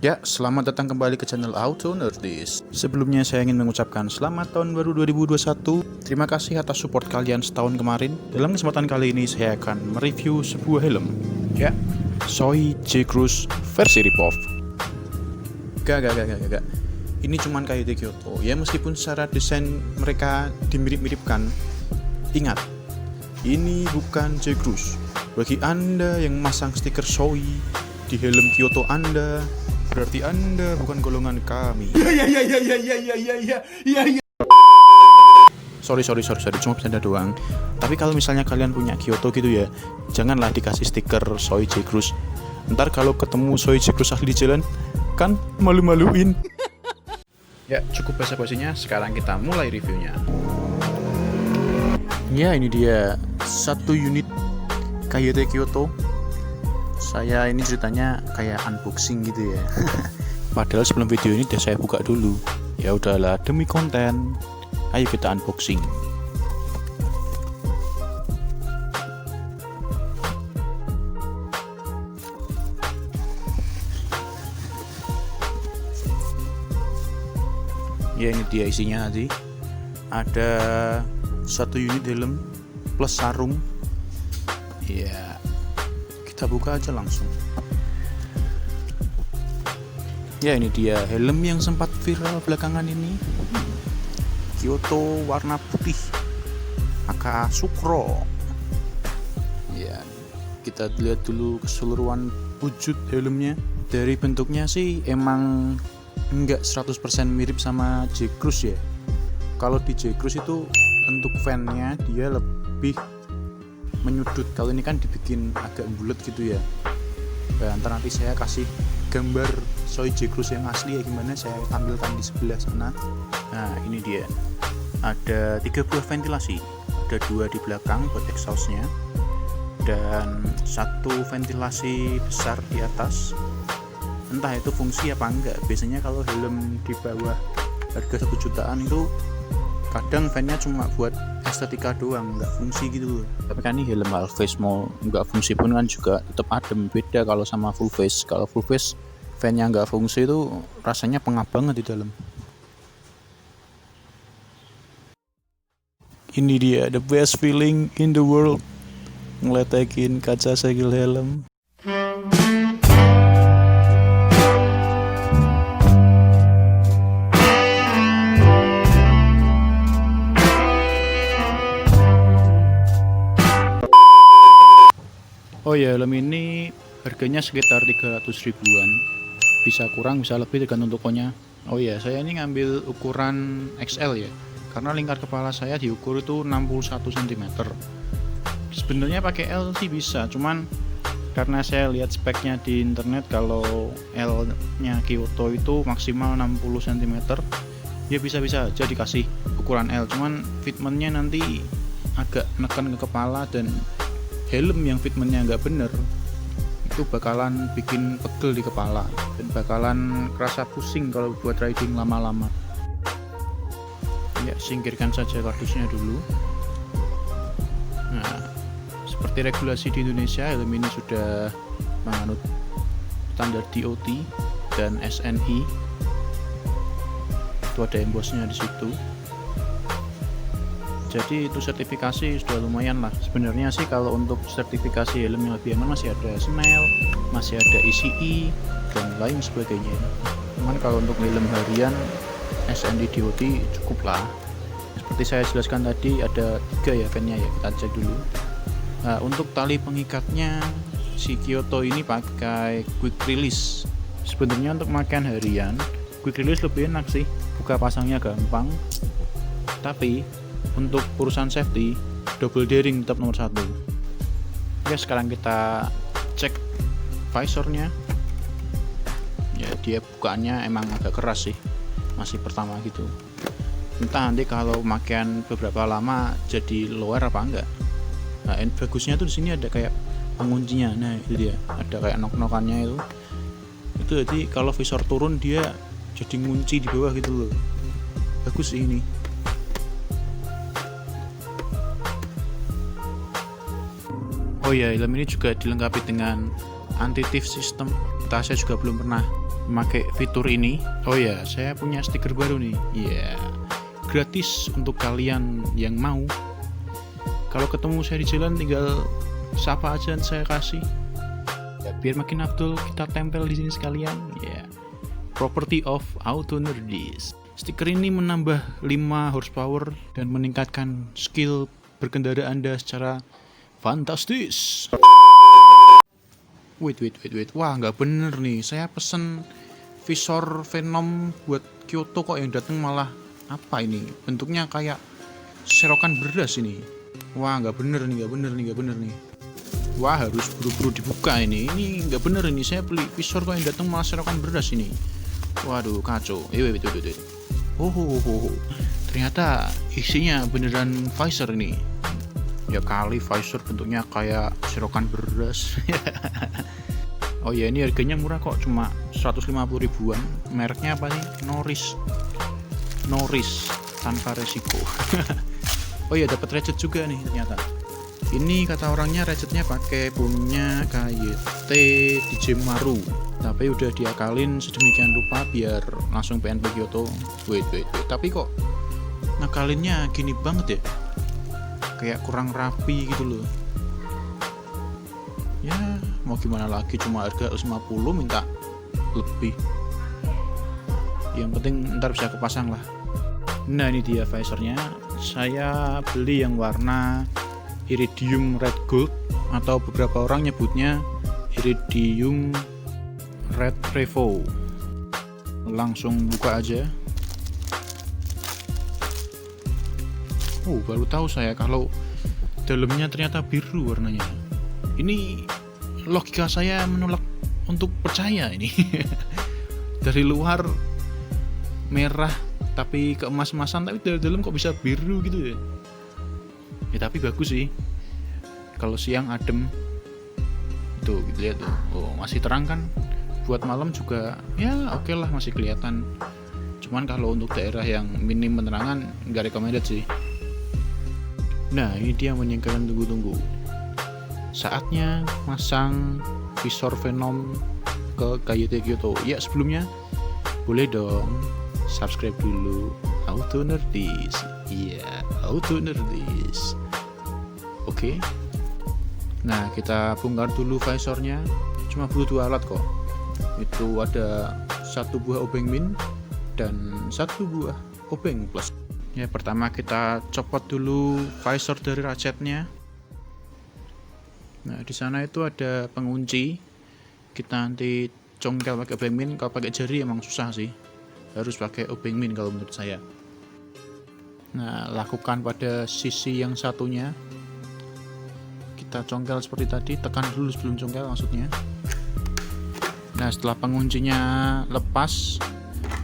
Ya, selamat datang kembali ke channel Auto Nerdist. Sebelumnya saya ingin mengucapkan selamat tahun baru 2021. Terima kasih atas support kalian setahun kemarin. Dalam kesempatan kali ini saya akan mereview sebuah helm. Ya, Soi J-Cruise versi rip-off. Gak. Ini cuman KYT Kyoto. Ya, meskipun secara desain mereka dimirip-miripkan. Ingat, ini bukan J-Cruise. Bagi Anda yang masang stiker Soi di helm Kyoto Anda, berarti Anda bukan golongan kami. Sorry, cuma bercanda doang. Tapi kalau misalnya kalian punya Kyoto gitu ya, janganlah dikasih stiker Soi J-Cruise. Ntar kalau ketemu Soi J-Cruise asli di jalan, kan malu-maluin. Ya, cukup basa-basinya, sekarang kita mulai reviewnya. Ya, ini dia satu unit KYT Kyoto. Saya ini ceritanya kayak unboxing gitu ya. Padahal sebelum video ini udah saya buka dulu. Ya udahlah, demi konten, ayo kita unboxing. Ya, ini dia isinya nanti. Ada satu unit helm plus sarung. Ya, kita buka aja langsung. Ya, ini dia helm yang sempat viral belakangan ini. Kyoto warna putih, aka Sukro. Ya, kita lihat dulu keseluruhan wujud helmnya. Dari bentuknya sih emang enggak 100% mirip sama J-Cruise ya. Kalau di J-Cruise itu bentuk fan-nya dia lebih menyudut. Kalau ini kan dibikin agak bulat gitu ya. Nah, ntar nanti saya kasih gambar Soi J-Cruise yang asli ya gimana, saya tampilkan di sebelah sana. Nah, ini dia. Ada 3 buah ventilasi. Ada 2 di belakang buat exhaustnya, dan 1 ventilasi besar di atas. Entah itu fungsi apa enggak. Biasanya kalau helm di bawah harga 1 jutaan itu kadang fan-nya cuma buat estetika doang, nggak fungsi gitu. Tapi kan ini helm half face, mau nggak fungsi pun kan juga tetap adem. Beda kalau sama full face. Kalau full face fan-nya nggak fungsi itu rasanya pengap banget di dalam. Ini dia the best feeling in the world, ngeletekin kaca segel helm. Oh ya, helm ini harganya sekitar 300 ribuan. Bisa kurang, bisa lebih tergantung tokonya. Oh ya, saya ini ngambil ukuran XL ya. Karena lingkar kepala saya diukur itu 61 cm. Sebenarnya pakai L sih bisa, cuman karena saya lihat speknya di internet kalau L-nya Kyoto itu maksimal 60 cm. Ya bisa-bisa aja dikasih ukuran L, cuman fitmentnya nanti agak neken ke kepala, dan helm yang fitmentnya nggak bener itu bakalan bikin pegel di kepala dan bakalan kerasa pusing kalau buat riding lama-lama. Ya, singkirkan saja kardusnya dulu. Nah, seperti regulasi di Indonesia, helm ini sudah menganut standar DOT dan SNI. Itu ada embossnya di situ. Jadi itu sertifikasi sudah lumayan lah. Sebenarnya sih kalau untuk sertifikasi helm yang lebih aman masih ada SNEL, masih ada ECE dan lain sebagainya. Cuman kalau untuk helm harian SNI DOT cukup lah. Seperti saya jelaskan tadi ada 3 ya fan-nya ya, kita cek dulu. Nah, untuk tali pengikatnya si Kyoto ini pakai quick release. Sebenarnya untuk pakaian harian quick release lebih enak sih, buka pasangnya gampang. Tapi untuk urusan safety, double daring tetap nomor 1. Oke, sekarang kita cek visornya. Ya, dia bukaannya emang agak keras sih, masih pertama gitu. Entah nanti kalau pakaian beberapa lama jadi lower apa enggak. Nah, bagusnya tuh di sini ada kayak penguncinya. Nah, itu dia, ada kayak nok-nokannya itu. Itu jadi kalau visor turun dia jadi ngunci di bawah gitu loh. Bagus sih ini. Oh ya, helm ini juga dilengkapi dengan anti-thief system. Tasnya juga belum pernah memakai fitur ini. Oh ya, saya punya stiker baru nih. Iya, gratis untuk kalian yang mau. Kalau ketemu saya di jalan tinggal sapa aja dan saya kasih. Ya, biar makin afdol kita tempel di sini sekalian. Ya, Property of Auto Nerdist. Stiker ini menambah 5 horsepower dan meningkatkan skill berkendara Anda secara fantastis. Wait. Wah, nggak bener nih. Saya pesen visor Venom buat Kyoto kok yang datang malah apa ini? Bentuknya kayak serokan beras ini. Wah, nggak bener nih. Wah, harus buru-buru dibuka ini. Ini nggak bener ini. Saya beli visor kok yang datang malah serokan beras ini. Waduh, kacau. Wait. Oh, ternyata isinya beneran visor ini. Ya kali visor bentuknya kayak serokan beras. Oh ya, ini harganya murah kok, cuma 150 ribuan. Mereknya apa sih? Norris tanpa resiko. Oh ya, dapat ratchet juga nih ternyata. Ini kata orangnya ratchetnya pakai punya KYT DJ Maru, tapi udah diakalin sedemikian rupa biar langsung PNP Kyoto. Wait. Tapi kok ngakalinnya gini banget ya? Kayak kurang rapi gitu loh. Ya mau gimana lagi, cuma harga 50 minta lebih. Yang penting ntar bisa kepasang lah. Nah, ini dia visornya. Saya beli yang warna iridium red gold, atau beberapa orang nyebutnya iridium red revo. Langsung buka aja. Baru tahu saya kalau dalamnya ternyata biru warnanya. Ini logika saya menolak untuk percaya ini. Dari luar merah tapi keemas-emasan, tapi dari dalam kok bisa biru gitu ya. Ya tapi bagus sih. Kalau siang adem. Tuh, gitu lihat tuh. Oh, masih terang kan? Buat malam juga ya oke lah, masih kelihatan. Cuman kalau untuk daerah yang minim penerangan nggak recommended sih. Nah, ini dia yang kalian tunggu-tunggu. Saatnya masang visor Venom ke KYT Kyoto. Ya, sebelumnya boleh dong subscribe dulu Auto Nerdist. Iya, Auto Nerdist. Oke. Nah, kita bongkar dulu visornya. Cuma butuh 2 alat kok. Itu ada 1 buah obeng min dan 1 buah obeng plus. Ya, pertama kita copot dulu visor dari ratchetnya. Nah, di sana itu ada pengunci. Kita nanti congkel pakai obeng min. Kalau pakai jari emang susah sih. Harus pakai obeng min kalau menurut saya. Nah, lakukan pada sisi yang satunya. Kita congkel seperti tadi, tekan dulu sebelum congkel maksudnya. Nah, setelah penguncinya lepas,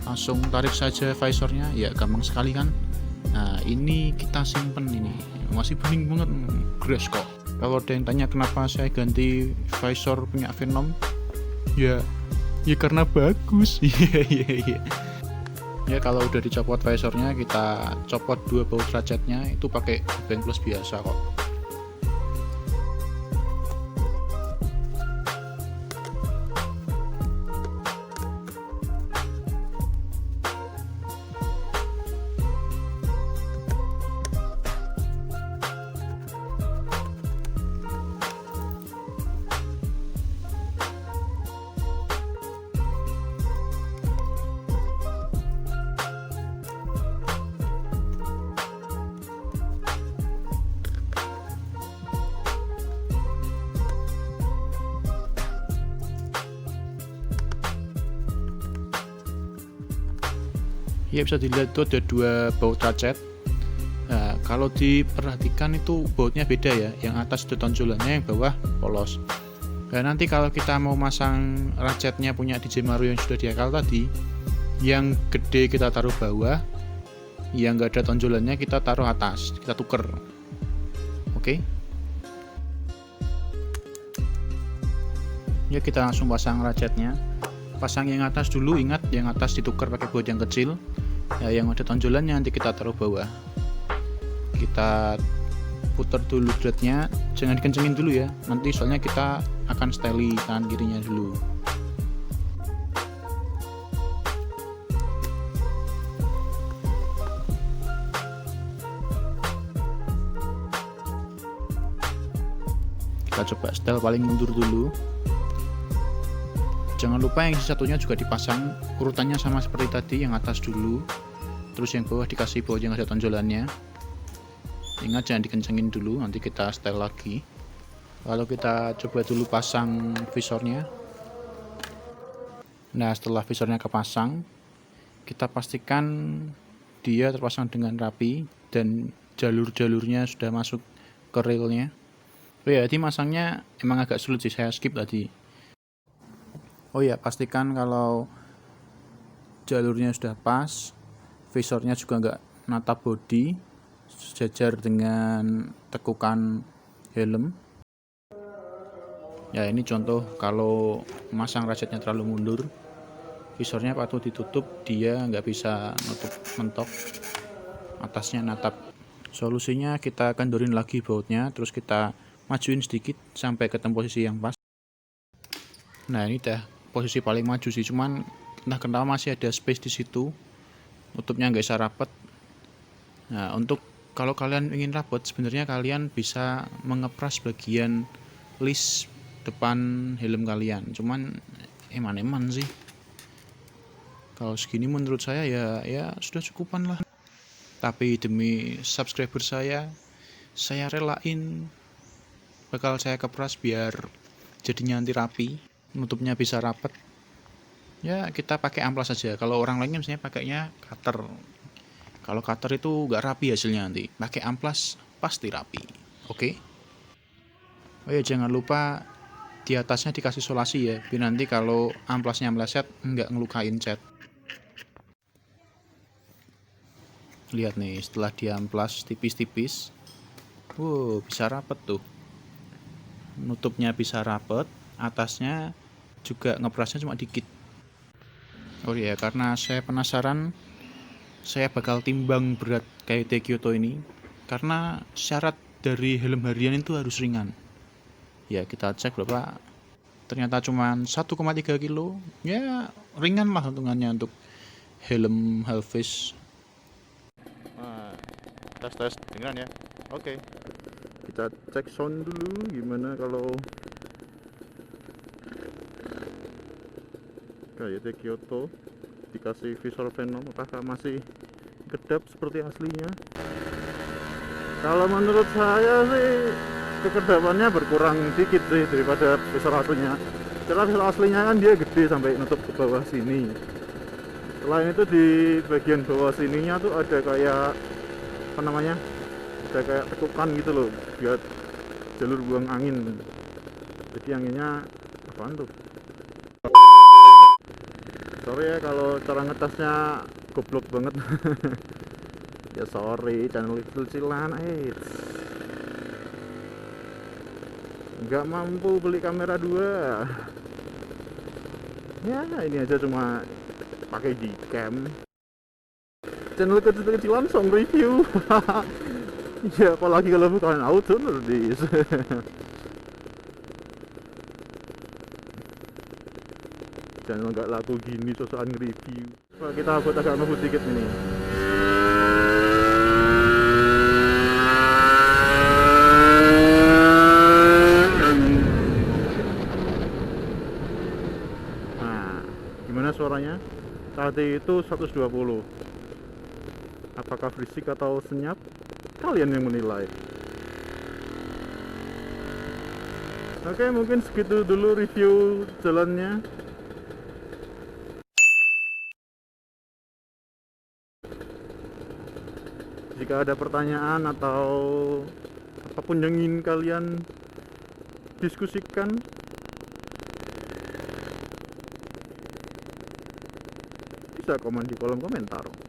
langsung tarik saja visornya. Ya, gampang sekali kan. Nah, ini kita simpen ini. Masih bening banget, gres kok. Kalau ada yang tanya kenapa saya ganti visor punya Venom, ya karena bagus. Iya. Ya, kalau udah dicopot visornya, kita copot 2 baut ratchetnya. Itu pakai obeng plus biasa kok. Ya, bisa dilihat itu ada 2 baut ratchet. Nah, kalau diperhatikan itu bautnya beda ya. Yang atas itu tonjolannya, yang bawah polos. Dan nanti kalau kita mau masang ratchetnya punya DJ Maru yang sudah diakal tadi, yang gede kita taruh bawah, yang nggak ada tonjolannya kita taruh atas, kita tuker. Oke? Ya, kita langsung pasang ratchetnya. Pasang yang atas dulu, ingat yang atas ditukar pakai baut yang kecil. Ya, yang ada tonjolannya nanti kita taruh bawah. Kita putar dulu threadnya, jangan dikencengin dulu ya, nanti soalnya kita akan styli kanan kirinya dulu. Kita coba setel paling mundur dulu. Jangan lupa yang satunya juga dipasang urutannya sama seperti tadi, yang atas dulu, terus yang bawah dikasih baut yang ada tonjolannya. Ingat jangan dikencengin dulu, nanti kita setel lagi. Lalu kita coba dulu pasang visornya. Nah, setelah visornya kepasang, kita pastikan dia terpasang dengan rapi dan jalur-jalurnya sudah masuk ke relnya. Oh ya, tadi masangnya emang agak sulit sih, saya skip tadi. Oh ya, pastikan kalau jalurnya sudah pas, visornya juga nggak natap bodi, sejajar dengan tekukan helm. Ya, ini contoh kalau masang ratchetnya terlalu mundur, visornya patut ditutup, dia nggak bisa nutup mentok, atasnya natap. Solusinya kita kendorin lagi bautnya, terus kita majuin sedikit sampai ketemu posisi yang pas. Nah, ini dah posisi paling maju sih, cuman entah kenapa masih ada space di situ, nutupnya nggak bisa rapet. Nah, untuk kalau kalian ingin rapet, sebenarnya kalian bisa mengepras bagian list depan helm kalian, cuman eman-eman sih. Kalau segini menurut saya ya sudah cukupan lah. Tapi demi subscriber saya relain bakal saya kepras biar jadinya nanti rapi, nutupnya bisa rapet. Ya kita pakai amplas saja. Kalau orang lainnya misalnya pakainya cutter. Kalau cutter itu nggak rapi hasilnya, nanti pakai amplas pasti rapi. Oke. Oh ya, jangan lupa di atasnya dikasih isolasi ya, biar nanti kalau amplasnya meleset nggak ngelukain cat. Lihat nih, setelah diamplas tipis-tipis, bisa rapet tuh. Nutupnya bisa rapet, atasnya juga ngeprasnya cuma dikit. Oh ya, karena saya penasaran, saya bakal timbang berat KIT Kyoto ini, karena syarat dari helm harian itu harus ringan. Ya, kita cek berapa, ternyata cuma 1,3 kilo. Ya ringan lah hitungannya untuk helm Halfish. Tes dengeran ya. Oke. Kita cek sound dulu gimana kalau KIT Kyoto dikasih visor Venom, apakah masih kedap seperti aslinya. Kalau menurut saya sih kekedapannya berkurang dikit sih daripada visor aslinya. Karena visor aslinya kan dia gede sampai nutup ke bawah sini. Selain itu di bagian bawah sininya tuh ada kayak apa namanya, ada kayak tekukan gitu loh buat jalur buang angin. Jadi anginnya apaan tuh? Sorry ya kalau cara ngetesnya goblok banget. Ya sorry, channel kecil-kecilan, nggak mampu beli kamera 2. Ya ini aja cuma pakai Gcam. Channel kecil-kecilan song review. Ya apalagi kalau bukan auto nerdis. Channel nggak laku gini sosokan review. Kita buat agak ngebut dikit ini. Nah, gimana suaranya? Tadi itu 120. Apakah berisik atau senyap? Kalian yang menilai. Oke, mungkin segitu dulu review jalannya. Jika ada pertanyaan atau apapun yang ingin kalian diskusikan, bisa komen di kolom komentar.